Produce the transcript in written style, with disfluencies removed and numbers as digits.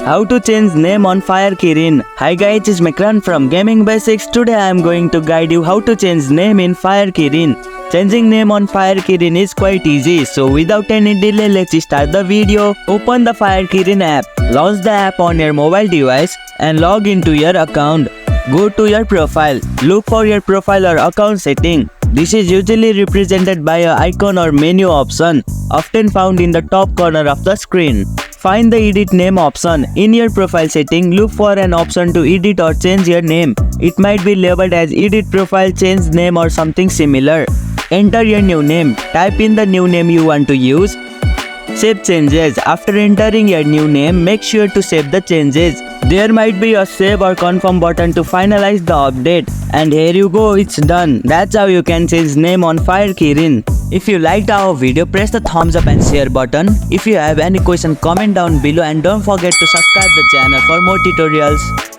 How to change name on Fire Kirin. Hi guys, it's Mikran from Gaming Basics. Today I am going to guide you how to change name in Fire Kirin. Changing name on Fire Kirin is quite easy, so without any delay, let's start the video. Open the Fire Kirin app. Launch the app on your mobile device and log into your account. Go to your profile. Look for your profile or account setting. This is usually represented by an icon or menu option, often found in the top corner of the screen. Find the edit name option. In your profile setting, look for an option to edit or change your name. It might be labeled as edit profile, change name or something similar. Enter your new name. Type in the new name you want to use. Save changes. After entering your new name, make sure to save the changes. There might be a save or confirm button to finalize the update. And here you go, it's done. That's how you can change name on Fire Kirin. If you liked our video, press the thumbs up and share button. If you have any question, comment down below and don't forget to subscribe the channel for more tutorials.